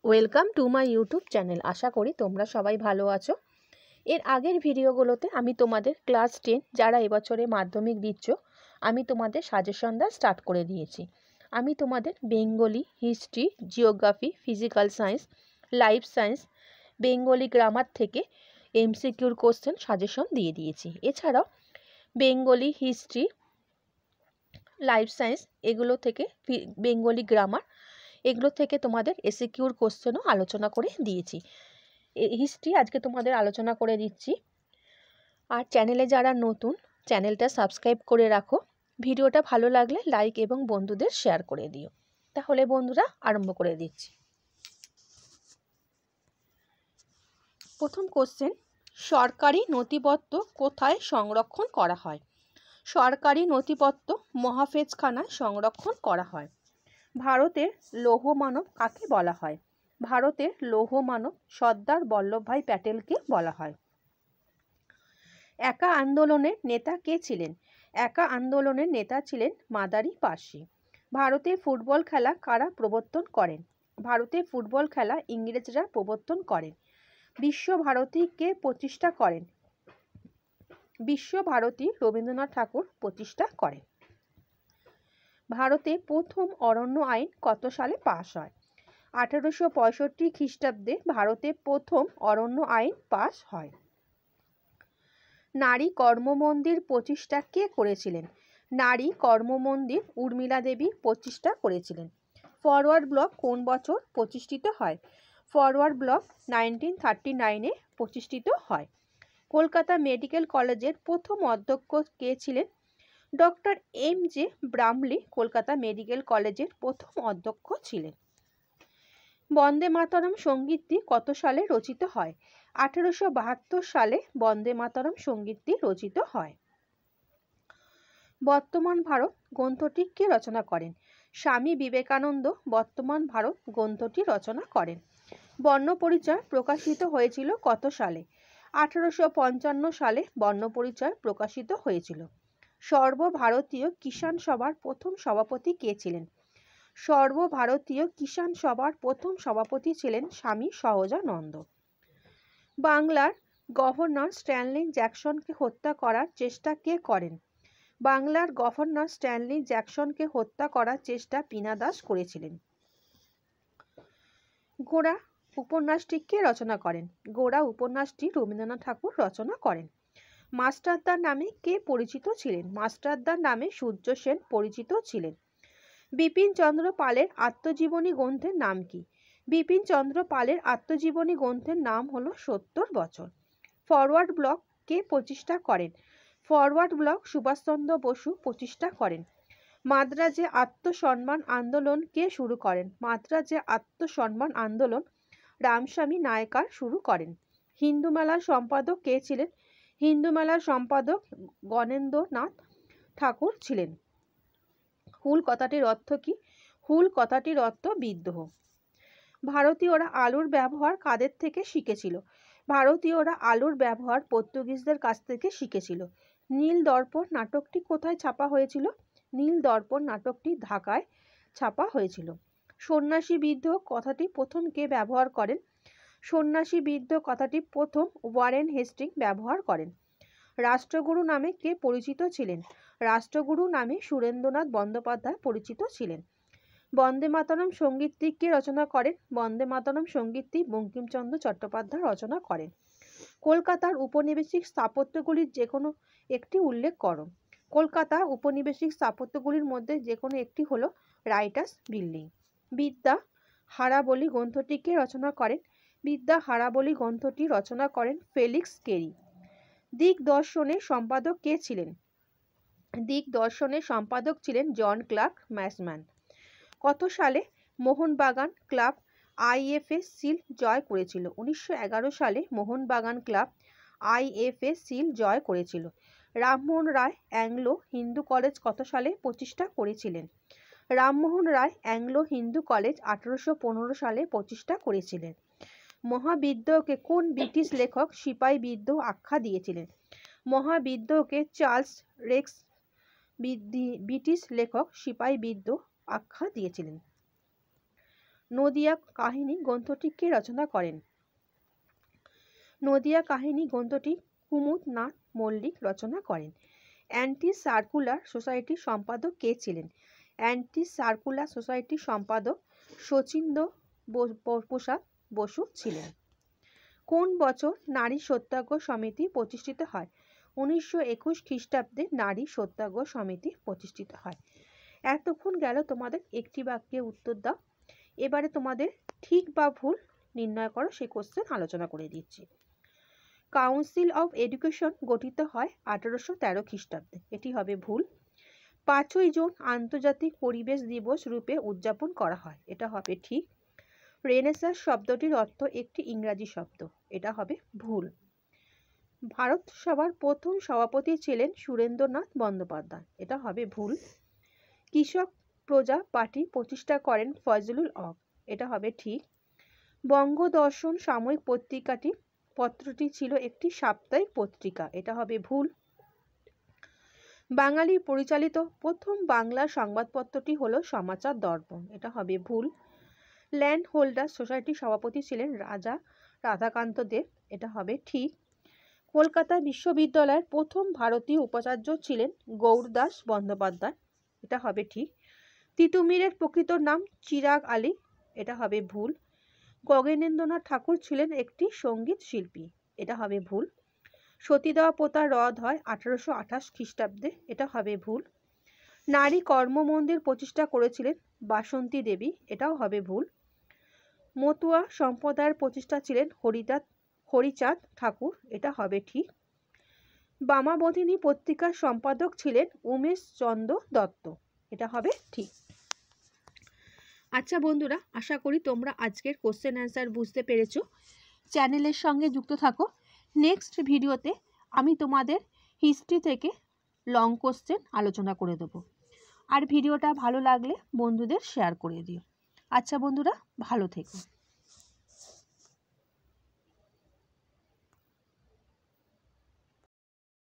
Welcome to my YouTube channel. আশা করি তোমরা সবাই ভালো আছো। এর আগের ভিডিওগুলোতে আমি তোমাদের ক্লাস 10 যারা এবছরে মাধ্যমিক দিচ্ছ আমি তোমাদের সাজেশন দেওয়া স্টার্ট করে দিয়েছি। আমি তোমাদের Bengali, history, geography, physical science, life science, Bengali grammar থেকে এমসিকিউর কোশ্চেন সাজেশন দিয়ে দিয়েছি। এছাড়াও বেঙ্গলি, হিস্ট্রি, লাইফ সায়েন্স এগুলো থেকে বেঙ্গলি গ্রামার এগুলো থেকে তোমাদের এসিকিউর কোশ্চেনও আলোচনা করে দিয়েছি। হিস্ট্রি আজকে তোমাদের আলোচনা করে দিচ্ছি। আর চ্যানেলে যারা নতুন, চ্যানেলটা সাবস্ক্রাইব করে রাখো। ভিডিওটা ভালো লাগলে লাইক এবং বন্ধুদের শেয়ার করে দিও। তাহলে বন্ধুরা আরম্ভ করে দিচ্ছি। প্রথম কোশ্চেন, সরকারি নথিপত্র কোথায় সংরক্ষণ করা হয়? সরকারি নথিপত্র মহাফেজখানায় সংরক্ষণ করা হয়। ভারতের লৌহ মানব কাকে বলা হয়? ভারতের লৌহ মানব সর্দার বল্লভভাই প্যাটেলকে বলা হয়। একা আন্দোলনের নেতা কে ছিলেন? একা আন্দোলনের নেতা ছিলেন মাদারি পার্সি। ভারতে ফুটবল খেলা কারা প্রবর্তন করেন? ভারতে ফুটবল খেলা ইংরেজরা প্রবর্তন করেন। বিশ্বভারতী কে প্রতিষ্ঠা করেন? বিশ্বভারতী রবীন্দ্রনাথ ঠাকুর প্রতিষ্ঠা করেন। ভারতে প্রথম অরণ্য আইন কত সালে পাশ হয়? 1865 খ্রিস্টাব্দে ভারতে প্রথম অরণ্য আইন পাশ হয়। নারী কর্মমন্দির প্রতিষ্ঠা কে করেছিলেন? নারী কর্মমন্দির উর্মিলা দেবী প্রতিষ্ঠা করেছিলেন। ফরওয়ার্ড ব্লক কোন বছর প্রতিষ্ঠিত হয়? ফরওয়ার্ড ব্লক 1939-এ প্রতিষ্ঠিত হয়। কলকাতা মেডিকেল কলেজের প্রথম অধ্যক্ষ কে ছিলেন? Doctor MJ. ব্রামলি কলকাতা মেডিকেল কলেজের প্রথম অধ্যক্ষ ছিলেন। বন্দে মাতরম সঙ্গীতটি কত সালে রচিত হয়? 1872 সালে বন্দে মাতরম সঙ্গীতটি রচিত হয়। বর্তমান ভারত গ্রন্থটি কে রচনা করেন? স্বামী বিবেকানন্দ বর্তমান ভারত গ্রন্থটি রচনা করেন। বর্ণপরিচয় প্রকাশিত হয়েছিল কত সালে? 1855 সালে বর্ণপরিচয় প্রকাশিত হয়েছিল। সর্বভারতীয় কিষাণ সভার প্রথম সভাপতি কে ছিলেন? সর্বভারতীয় কিষাণ সভার প্রথম সভাপতি ছিলেন স্বামী সহজানন্দ। বাংলার গভর্নর স্ট্যানলি জ্যাকসনকে হত্যা করার চেষ্টা কে করেন? বাংলার গভর্নর স্ট্যানলি জ্যাকসনকে হত্যা করার চেষ্টা পীনা দাস করেছিলেন। গোরা উপন্যাসটি কে রচনা করেন? গোরা উপন্যাসটি রবীন্দ্রনাথ ঠাকুর রচনা করেন। মাস্টারদা নামে কে পরিচিত ছিলেন? মাস্টারদা নামে সূর্য সেন পরিচিত ছিলেন। বিপিন চন্দ্র পালের আত্মজীবনী গ্রন্থের নাম কি? বিপিন চন্দ্র পালের আত্মজীবনী গ্রন্থের নাম হলো 70 বছর। ফরওয়ার্ড ব্লক কে প্রতিষ্ঠা করেন? ফরওয়ার্ড ব্লক সুভাষচন্দ্র বসু প্রতিষ্ঠা করেন। মাদ্রাজে আত্মসম্মান আন্দোলন কে শুরু করেন? মাদ্রাজে আত্মসম্মান আন্দোলন রামস্বামী নায়কার শুরু করেন। হিন্দু মেলার সম্পাদক কে ছিলেন? হিন্দু মেলার সম্পাদক গণেন্দ্রনাথ ঠাকুর ছিলেন। হুল কথাটির অর্থ কি? হুল কথাটির অর্থ বিদ্রোহ। ভারতীয়রা আলুর ব্যবহার কাদের থেকে শিখেছিল? ভারতীয়রা আলুর ব্যবহার পর্তুগিজদের কাছ থেকে শিখেছিল। নীল দর্পণ নাটকটি কোথায় ছাপা হয়েছিল? নীল দর্পণ নাটকটি ঢাকায় ছাপা হয়েছিল। সন্ন্যাসী বিদ্রোহ কথাটি প্রথম কে ব্যবহার করেন? সন্ন্যাসী বিদ্রোহ কথাটি প্রথম ওয়ারেন হেস্টিং ব্যবহার করেন। রাষ্ট্রগুরু নামে কে পরিচিত ছিলেন? রাষ্ট্রগুরু নামে সুরেন্দ্রনাথ বন্দ্যোপাধ্যায় পরিচিত ছিলেন। বন্দে মাতরম সঙ্গীতটি কে রচনা করেন? বন্দে মাতরম সঙ্গীতটি বঙ্কিমচন্দ্র চট্টোপাধ্যায় রচনা করেন। কলকাতার উপনিবেশিক স্থাপত্যগুলির যে কোনো একটি উল্লেখ করো। কলকাতা উপনিবেশিক স্থাপত্যগুলির মধ্যে যে কোনো একটি হলো রাইটার্স বিল্ডিং। বিদ্যা হারাবলি গ্রন্থটি কে রচনা করেন? বিদ্যা হারাবলি গ্রন্থটি রচনা করেন ফেলিক্স কেরি। দিকদর্শনের সম্পাদক কে ছিলেন? দিকদর্শনের সম্পাদক ছিলেন জন ক্লার্ক ম্যাসম্যান। কত সালে মোহনবাগান ক্লাব আইএফএ শিল জয় করেছিল? 1911 সালে মোহনবাগান ক্লাব আইএফএ শিল জয় করেছিল। রামমোহন রায় অ্যাংলো হিন্দু কলেজ কত সালে প্রতিষ্ঠা করেছিলেন? রামমোহন রায় অ্যাংলো হিন্দু কলেজ 1815 সালে প্রতিষ্ঠা করেছিলেন। মহাবিদ্রোহকে কোন ব্রিটিশ লেখক সিপাহী বিদ্রোহ আখ্যা দিয়েছিলেন? মহাবিদ্রোহকে চার্লস রেক্স ব্রিটিশ লেখক সিপাহী বিদ্রোহ আখ্যা দিয়েছিলেন। নদিয়া কাহিনী গ্রন্থটি কে রচনা করেন? নদিয়া কাহিনী গ্রন্থটি কুমুদনাথ মল্লিক রচনা করেন। অ্যান্টি সার্কুলার সোসাইটির সম্পাদক কে ছিলেন? অ্যান্টি সার্কুলার সোসাইটির সম্পাদক শচীন্দ্র প্রসাদ বসু ছিলেন। কোন বছর নারী সত্যাগ্রহ সমিতি প্রতিষ্ঠিত হয়? 1921 খ্রিস্টাব্দে নারী সত্যাগ্রহ সমিতি প্রতিষ্ঠিত হয়। এতক্ষণ গেল তোমাদের একটি বাক্যে উত্তর দাও। এবারে তোমাদের ঠিক বা ভুল নির্ণয় করো, সেই কোশ্চেন আলোচনা করে দিচ্ছি। কাউন্সিল অফ এডুকেশন গঠিত হয় 1813 খ্রিস্টাব্দে, এটি হবে ভুল। 5ই জুন আন্তর্জাতিক পরিবেশ দিবস রূপে উদযাপন করা হয়, এটা হবে ঠিক। রেনেসাঁস শব্দটির অর্থ একটি ইংরাজি শব্দ, এটা হবে ভুল। ভারত সভার প্রথম সভাপতি ছিলেন সুরেন্দ্রনাথ বন্দ্যোপাধ্যায়, এটা হবে ভুল। কৃষক প্রজা পার্টি প্রতিষ্ঠা করেন ফজলুল হক, এটা হবে ঠিক। বঙ্গদর্শন সাময়িক পত্রটি ছিল একটি সাপ্তাহিক পত্রিকা, এটা হবে ভুল। বাঙালি পরিচালিত প্রথম বাংলা সংবাদপত্রটি হলো সমাচার দর্পণ, এটা হবে ভুল। ল্যান্ড হোল্ডার সোসাইটির সভাপতি ছিলেন রাজা রাধাকান্ত দেব, এটা হবে ঠিক। কলকাতা বিশ্ববিদ্যালয়ের প্রথম ভারতীয় উপাচার্য ছিলেন গৌরদাস বন্দ্যোপাধ্যায়, এটা হবে ঠিক। তিতুমিরের প্রকৃত নাম চিরাগ আলী, এটা হবে ভুল। গগনেন্দ্রনাথ ঠাকুর ছিলেন একটি সঙ্গীত শিল্পী, এটা হবে ভুল। সতীদাহ প্রথা রদ হয় 1828 খ্রিস্টাব্দে, এটা হবে ভুল। নারী কর্ম মন্দির প্রতিষ্ঠা করেছিলেন বাসন্তী দেবী, এটাও হবে ভুল। মতুয়া সম্প্রদায়ের প্রতিষ্ঠা ছিলেন হরিচাঁদ ঠাকুর, এটা হবে ঠিক। বামাবোধিনী পত্রিকার সম্পাদক ছিলেন উমেশ চন্দ্র দত্ত, এটা হবে ঠিক। আচ্ছা বন্ধুরা, আশা করি তোমরা আজকের কোশ্চেন অ্যান্সার বুঝতে পেরেছো। চ্যানেলের সঙ্গে যুক্ত থাকো। নেক্সট ভিডিওতে আমি তোমাদের হিস্ট্রি থেকে লং কোশ্চেন আলোচনা করে দেবো। আর ভিডিওটা ভালো লাগলে বন্ধুদের শেয়ার করে দিও। আচ্ছা বন্ধুরা, ভালো থেকো।